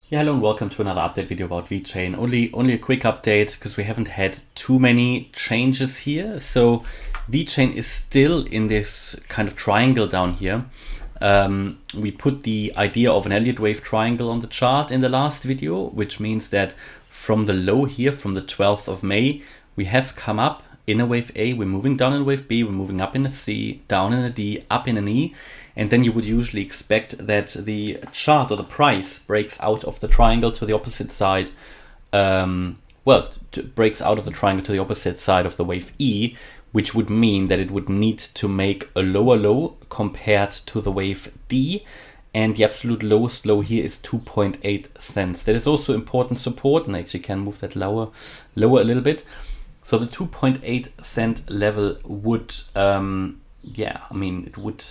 Yeah, hello and welcome to another update video about VeChain. Only a quick update because we haven't had too many changes here. So VeChain is still in this kind of triangle down here. We put the idea of an Elliott wave triangle on the chart in the last video, which means that from the low here, from the 12th of May, we have come up in a wave A, we're moving down in a wave B, we're moving up in a C, down in a D, up in an E. And then you would usually expect that the chart or the price breaks out of the triangle to the opposite side. Breaks out of the triangle to the opposite side of the wave E, which would mean that it would need to make a lower low compared to the wave D. And the absolute lowest low here is 2.8 cents. That is also important support, and I actually can move that lower a little bit. So the 2.8 cent level would,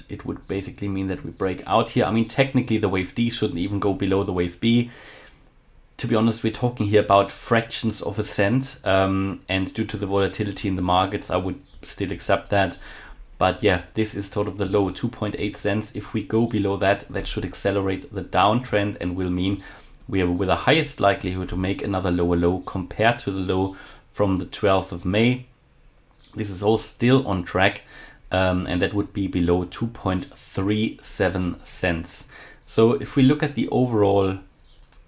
it would basically mean that we break out here. I mean, technically the wave D shouldn't even go below the wave B. To be honest, we're talking here about fractions of a cent, and due to the volatility in the markets, I would still accept that. But yeah, this is sort of the low, 2.8 cents. If we go below that, that should accelerate the downtrend and will mean we are with the highest likelihood to make another lower low compared to the low from the 12th of May. This is all still on track, and that would be below 2.37 cents. So if we look at the overall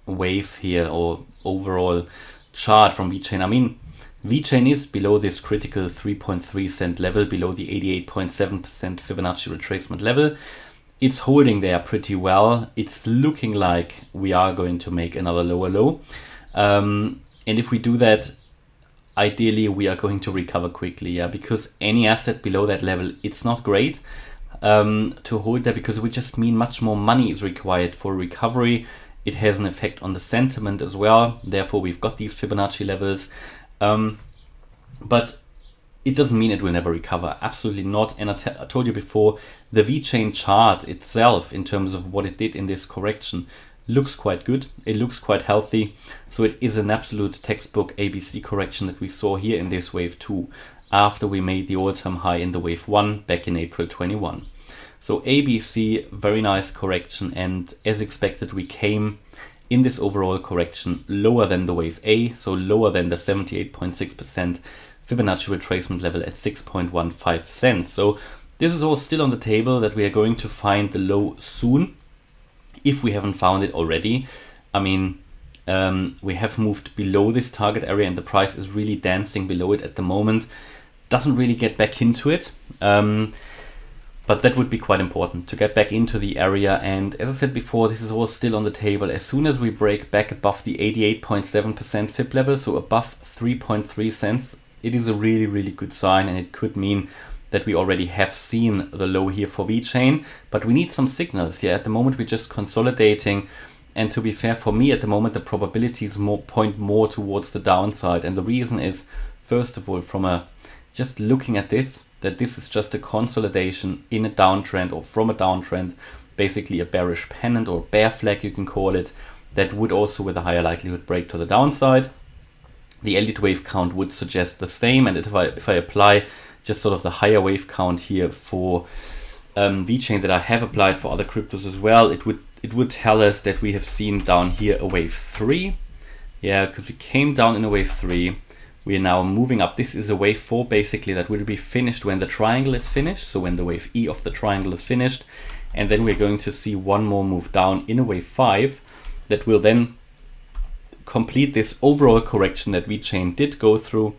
wave here or overall chart from VeChain, I mean, VeChain is below this critical 3.3 cent level, below the 88.7% Fibonacci retracement level. It's holding there pretty well. It's looking like we are going to make another lower low. And if we do that, ideally, we are going to recover quickly, because any asset below that level, it's not great to hold there because it would just mean much more money is required for recovery. It has an effect on the sentiment as well. Therefore, we've got these Fibonacci levels. But it doesn't mean it will never recover. Absolutely not. And I told you before, the VeChain chart itself, in terms of what it did in this correction, looks quite good. It looks quite healthy. So it is an absolute textbook ABC correction that we saw here in this wave 2 after we made the all-time high in the wave 1 back in April 21. So ABC, very nice correction, and as expected we came in this overall correction lower than the wave A, so lower than the 78.6% Fibonacci retracement level at 6.15 cents. So this is all still on the table that we are going to find the low soon, if we haven't found it already. I mean, we have moved below this target area and the price is really dancing below it at the moment. Doesn't really get back into it, but that would be quite important to get back into the area. And as I said before, this is all still on the table. As soon as we break back above the 88.7% Fib level, so above 3.3 cents, it is a really, really good sign, and it could mean that we already have seen the low here for VeChain, but we need some signals here. At the moment, we're just consolidating, and to be fair, for me at the moment, the probabilities point more towards the downside. And the reason is, first of all, just looking at this, that this is just a consolidation in a downtrend or from a downtrend, basically a bearish pennant or bear flag, you can call it, that would also with a higher likelihood break to the downside. The Elliott wave count would suggest the same, and if I apply just sort of the higher wave count here for VeChain that I have applied for other cryptos as well, it would tell us that we have seen down here a wave 3. Yeah, because we came down in a wave 3. We are now moving up. This is a wave 4 basically that will be finished when the triangle is finished. So when the wave E of the triangle is finished. And then we're going to see one more move down in a wave 5 that will then complete this overall correction that VeChain did go through.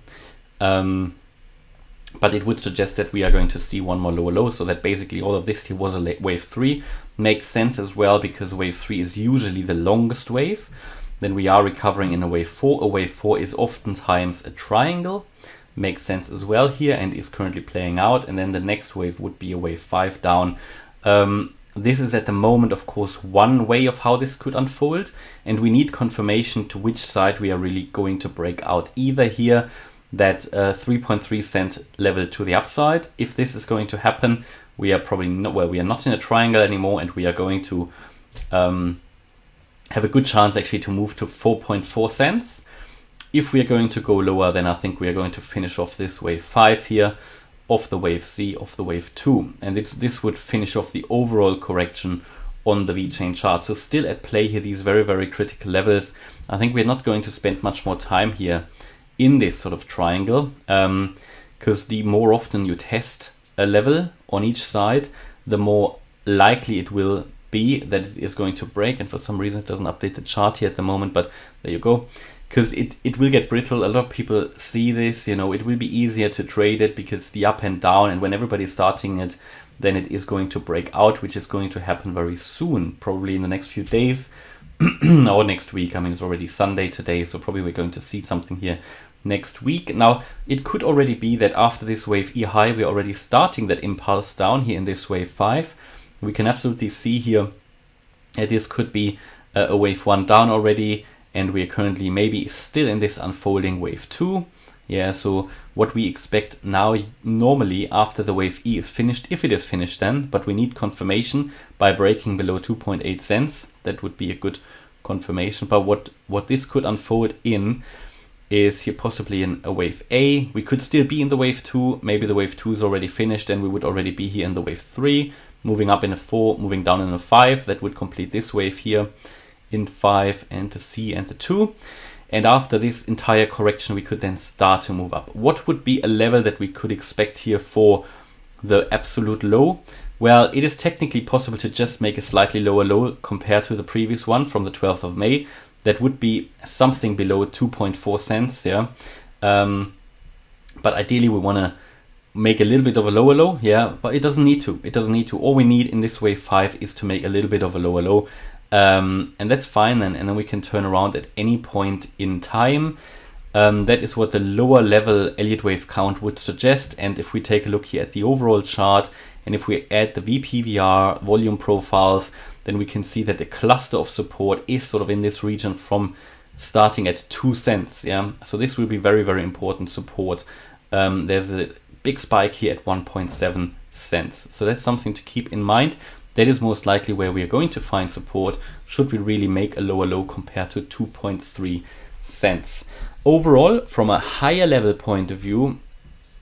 But it would suggest that we are going to see one more lower low, so that basically all of this here was a wave 3. Makes sense as well, because wave 3 is usually the longest wave. Then we are recovering in a wave 4. A wave 4 is oftentimes a triangle. Makes sense as well here, and is currently playing out. And then the next wave would be a wave 5 down. This is at the moment, of course, one way of how this could unfold, and we need confirmation to which side we are really going to break out. Either here, that 3.3 cent level to the upside. If this is going to happen, we are probably not, well, we are not in a triangle anymore, and we are going to have a good chance actually to move to 4.4 cents. If we are going to go lower, then I think we are going to finish off this wave 5 here, off the wave C, off the wave 2. And this would finish off the overall correction on the VeChain chart. So still at play here, these very, very critical levels. I think we're not going to spend much more time here in this sort of triangle, because the more often you test a level on each side, the more likely it will be that it is going to break. And for some reason it doesn't update the chart here at the moment, but there you go. Because it will get brittle. A lot of people see this, you know, it will be easier to trade it because the up and down, and when everybody's starting it, then it is going to break out, which is going to happen very soon, probably in the next few days or next week. I mean, it's already Sunday today, so probably we're going to see something here next week. Now, it could already be that after this wave E high, we're already starting that impulse down here in this wave 5. We can absolutely see here that this could be a wave 1 down already, and we are currently maybe still in this unfolding wave 2. Yeah, so what we expect now, normally after the wave E is finished, if it is finished then, but we need confirmation by breaking below 2.8 cents. That would be a good confirmation. But what this could unfold in is here possibly in a wave A. We could still be in the wave 2. Maybe the wave 2 is already finished and we would already be here in the wave 3, moving up in a 4, moving down in a 5. That would complete this wave here in 5, and the C and the 2. And after this entire correction, we could then start to move up. What would be a level that we could expect here for the absolute low? Well, it is technically possible to just make a slightly lower low compared to the previous one from the 12th of May. That would be something below 2.4 cents. Yeah. But ideally we want to make a little bit of a lower low. Yeah, but it doesn't need to. It doesn't need to. All we need in this wave 5 is to make a little bit of a lower low. And that's fine then, and then we can turn around at any point in time. That is what the lower level Elliott wave count would suggest. And if we take a look here at the overall chart, and if we add the VPVR volume profiles, then we can see that the cluster of support is sort of in this region from starting at 2 cents. Yeah, so this will be very, very important support. There's a big spike here at 1.7 cents. So that's something to keep in mind. That is most likely where we are going to find support should we really make a lower low compared to 2.3 cents. Overall, from a higher level point of view,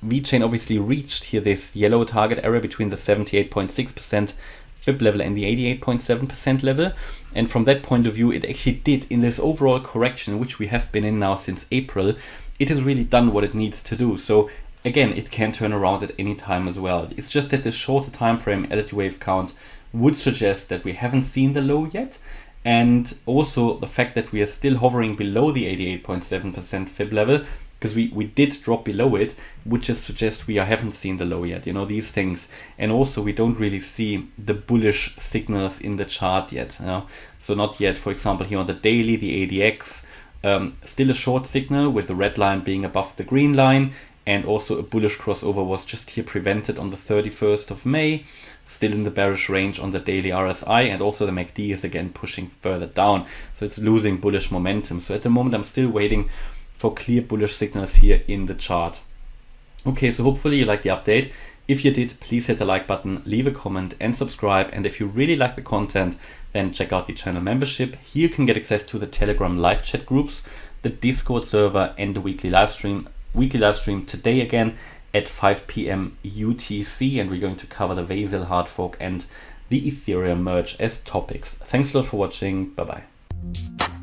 VeChain obviously reached here this yellow target area between the 78.6% Fib level and the 88.7% level. And from that point of view, it actually did, in this overall correction, which we have been in now since April, it has really done what it needs to do. So again, it can turn around at any time as well. It's just that the shorter time frame Elliott wave count would suggest that we haven't seen the low yet, and also the fact that we are still hovering below the 88.7% Fib level, because we did drop below it, would just suggest we haven't seen the low yet, you know, these things. And also we don't really see the bullish signals in the chart yet, you know? So not yet. For example, here on the daily, the ADX, still a short signal with the red line being above the green line, and also a bullish crossover was just here prevented on the 31st of May, still in the bearish range on the daily RSI, and also the MACD is again pushing further down. So it's losing bullish momentum. So at the moment, I'm still waiting for clear bullish signals here in the chart. Okay, so hopefully you liked the update. If you did, please hit the like button, leave a comment and subscribe. And if you really like the content, then check out the channel membership. Here you can get access to the Telegram live chat groups, the Discord server, and the weekly live stream. Weekly live stream today again at 5 p.m. UTC, and we're going to cover the Vasil hard fork and the Ethereum merge as topics. Thanks a lot for watching. Bye bye.